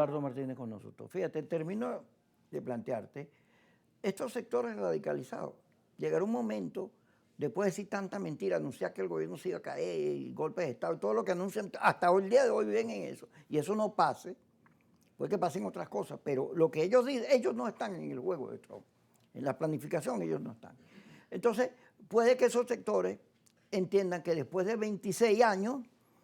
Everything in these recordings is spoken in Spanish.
Eduardo Martínez con nosotros. Fíjate, termino de plantearte, estos sectores radicalizados, llegará un momento, después de decir tanta mentira, anunciar que el gobierno se iba a caer, y golpes de Estado, todo lo que anuncian, hasta el día de hoy viven en eso, y eso no pase, puede que pasen otras cosas, pero lo que ellos dicen, ellos no están en el juego de Trump, en la planificación ellos no están. Entonces, puede que esos sectores entiendan que después de 26 años,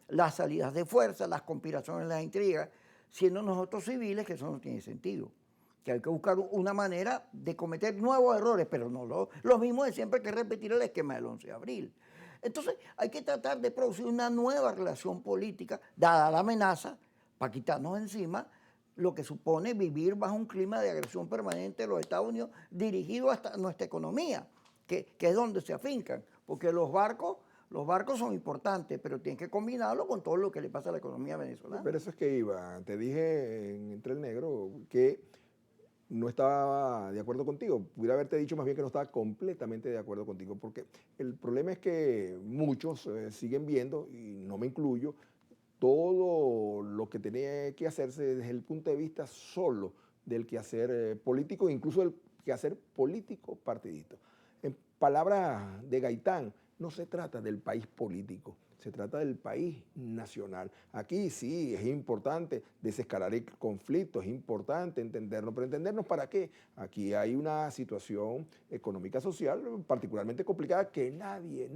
las salidas de fuerza, las conspiraciones, las intrigas, siendo nosotros civiles, que eso no tiene sentido. Que hay que buscar una manera de cometer nuevos errores, pero no lo mismo de siempre que repetir el esquema del 11 de abril. Entonces, hay que tratar de producir una nueva relación política, dada la amenaza, para quitarnos encima lo que supone vivir bajo un clima de agresión permanente de los Estados Unidos dirigido hasta nuestra economía, que es donde se afincan, porque los barcos son importantes, pero tienen que combinarlo con todo lo que le pasa a la economía venezolana. Pero eso es que iba, te dije Entre el Negro que no estaba de acuerdo contigo. Pudiera haberte dicho más bien que no estaba completamente de acuerdo contigo, porque el problema es que muchos siguen viendo, y no me incluyo, todo lo que tenía que hacerse desde el punto de vista solo del quehacer político, incluso el quehacer político partidista. En palabras de Gaitán, no se trata del país político, se trata del país nacional. Aquí sí es importante desescalar el conflicto, es importante entendernos, pero ¿entendernos para qué? Aquí hay una situación económica social particularmente complicada que nadie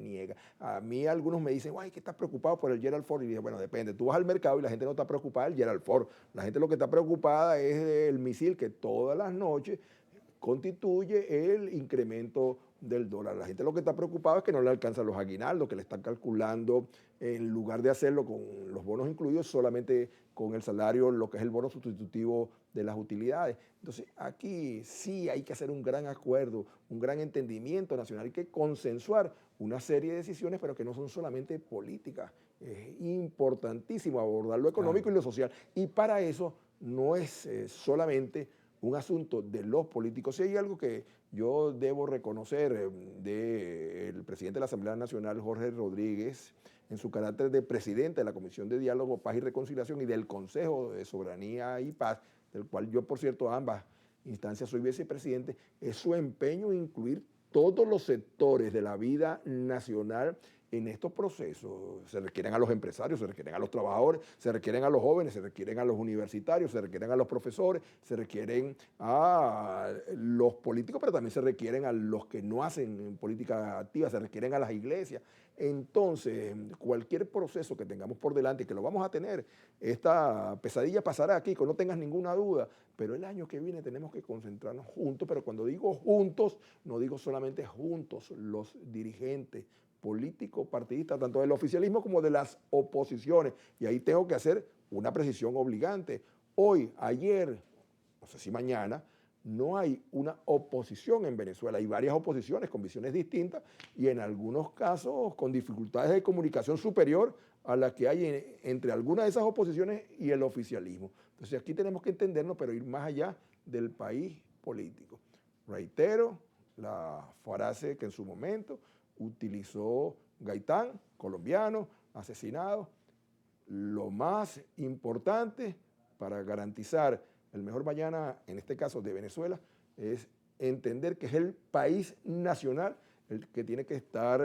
niega. A mí algunos me dicen, guay, que estás preocupado por el Gerald Ford, y dije, bueno, depende, tú vas al mercado y la gente no está preocupada del Gerald Ford, la gente lo que está preocupada es del misil que todas las noches constituye el incremento del dólar. La gente lo que está preocupada es que no le alcanzan los aguinaldos, que le están calculando, en lugar de hacerlo con los bonos incluidos, solamente con el salario, lo que es el bono sustitutivo de las utilidades. Entonces, aquí sí hay que hacer un gran acuerdo, un gran entendimiento nacional, hay que consensuar una serie de decisiones, pero que no son solamente políticas. Es importantísimo abordar lo económico y lo social. Y para eso no es solamente un asunto de los políticos. Si hay algo que yo debo reconocer del presidente de la Asamblea Nacional, Jorge Rodríguez, en su carácter de presidente de la Comisión de Diálogo, Paz y Reconciliación y del Consejo de Soberanía y Paz, del cual yo, por cierto, ambas instancias soy vicepresidente, es su empeño en incluir todos los sectores de la vida nacional en estos procesos. Se requieren a los empresarios, se requieren a los trabajadores, se requieren a los jóvenes, se requieren a los universitarios, se requieren a los profesores, se requieren a los políticos, pero también se requieren a los que no hacen política activa, se requieren a las iglesias. Entonces, cualquier proceso que tengamos por delante, que lo vamos a tener, esta pesadilla pasará aquí, que no tengas ninguna duda, pero el año que viene tenemos que concentrarnos juntos, pero cuando digo juntos, no digo solamente juntos, los dirigentes políticos, partidistas, tanto del oficialismo como de las oposiciones. Y ahí tengo que hacer una precisión obligante. Hoy, ayer, no sé si mañana, no hay una oposición en Venezuela. Hay varias oposiciones con visiones distintas y en algunos casos con dificultades de comunicación superior a las que hay entre algunas de esas oposiciones y el oficialismo. Entonces aquí tenemos que entendernos, pero ir más allá del país político. Reitero la frase que en su momento utilizó Gaitán, colombiano, asesinado. Lo más importante para garantizar el mejor mañana, en este caso de Venezuela, es entender que es el país nacional el que tiene que estar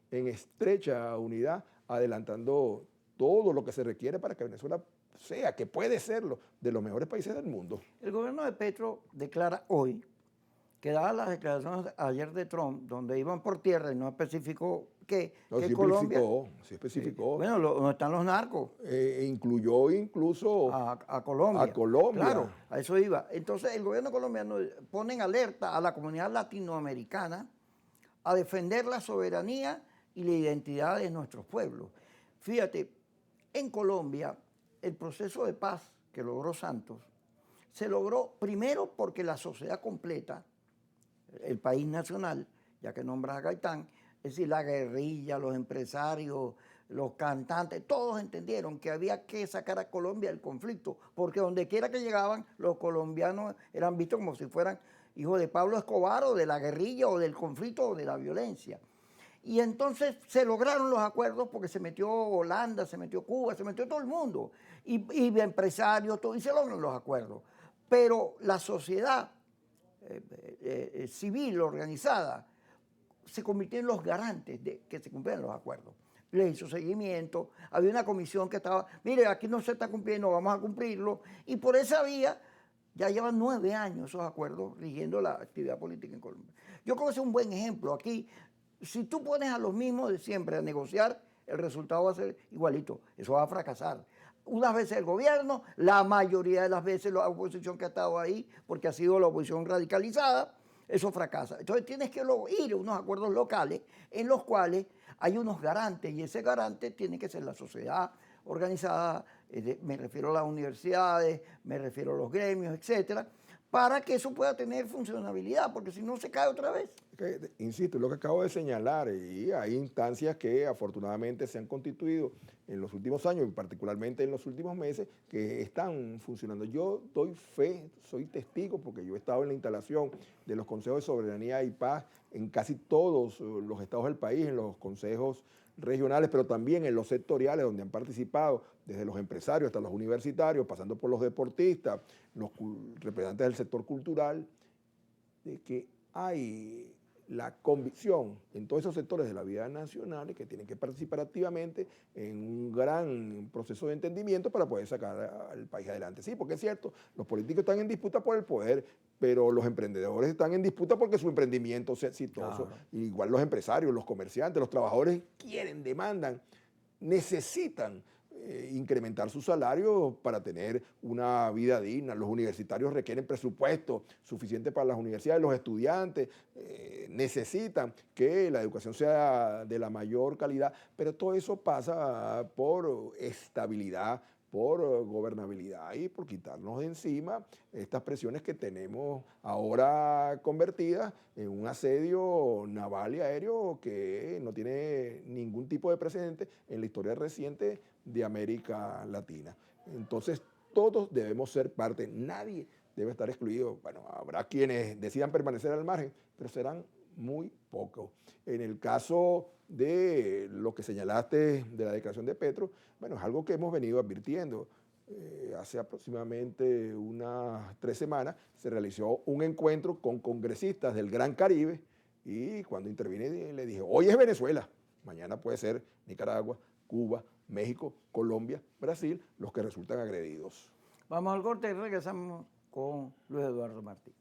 en estrecha unidad, adelantando todo lo que se requiere para que Venezuela sea, que puede serlo, de los mejores países del mundo. El gobierno de Petro declara hoy que dadas las declaraciones ayer de Trump, donde iban por tierra y no especificó No, que sí Colombia... sí especificó. Bueno, donde están los narcos. Incluyó incluso a Colombia. a Colombia. Claro, a eso iba. Entonces el gobierno colombiano pone en alerta a la comunidad latinoamericana a defender la soberanía y la identidad de nuestros pueblos. Fíjate, en Colombia el proceso de paz que logró Santos se logró primero porque la sociedad completa, el país nacional, ya que nombras a Gaitán, es decir, la guerrilla, los empresarios, los cantantes, todos entendieron que había que sacar a Colombia del conflicto, porque donde quiera que llegaban, los colombianos eran vistos como si fueran hijos de Pablo Escobar o de la guerrilla o del conflicto o de la violencia. Y entonces se lograron los acuerdos porque se metió Holanda, se metió Cuba, se metió todo el mundo, y empresarios, todo, y se logran los acuerdos. Pero la sociedad civil organizada se convirtió en los garantes de que se cumplieran los acuerdos. Le hizo seguimiento, había una comisión que estaba, mire, aquí no se está cumpliendo, vamos a cumplirlo, y por esa vía ya llevan 9 años esos acuerdos rigiendo la actividad política en Colombia. Yo creo que ese es un buen ejemplo. Aquí, si tú pones a los mismos de siempre a negociar, el resultado va a ser igualito, eso va a fracasar. Unas veces el gobierno, la mayoría de las veces la oposición que ha estado ahí, porque ha sido la oposición radicalizada, eso fracasa. Entonces tienes que ir a unos acuerdos locales en los cuales hay unos garantes, y ese garante tiene que ser la sociedad organizada, me refiero a las universidades, me refiero a los gremios, etcétera, para que eso pueda tener funcionabilidad, porque si no se cae otra vez. Insisto, es lo que acabo de señalar, y hay instancias que afortunadamente se han constituido en los últimos años, y particularmente en los últimos meses, que están funcionando. Yo doy fe, soy testigo, porque yo he estado en la instalación de los consejos de soberanía y paz en casi todos los estados del país, en los consejos regionales, pero también en los sectoriales donde han participado desde los empresarios hasta los universitarios, pasando por los deportistas, los representantes del sector cultural, de que hay la convicción en todos esos sectores de la vida nacional que tienen que participar activamente en un gran proceso de entendimiento para poder sacar al país adelante. Sí, porque es cierto, los políticos están en disputa por el poder, pero los emprendedores están en disputa porque su emprendimiento sea exitoso. Claro. Igual los empresarios, los comerciantes, los trabajadores quieren, demandan, necesitan incrementar su salario para tener una vida digna. Los universitarios requieren presupuesto suficiente para las universidades, los estudiantes necesitan que la educación sea de la mayor calidad, pero todo eso pasa por estabilidad, por gobernabilidad y por quitarnos de encima estas presiones que tenemos ahora convertidas en un asedio naval y aéreo que no tiene ningún tipo de precedente en la historia reciente de América Latina. Entonces, todos debemos ser parte, nadie debe estar excluido. Bueno, habrá quienes decidan permanecer al margen, pero serán muy pocos. En el caso de lo que señalaste de la declaración de Petro, bueno, es algo que hemos venido advirtiendo. Hace aproximadamente unas 3 semanas se realizó un encuentro con congresistas del Gran Caribe y cuando intervine le dije, hoy es Venezuela, mañana puede ser Nicaragua, Cuba, México, Colombia, Brasil, los que resultan agredidos. Vamos al corte y regresamos con Luis Eduardo Martí.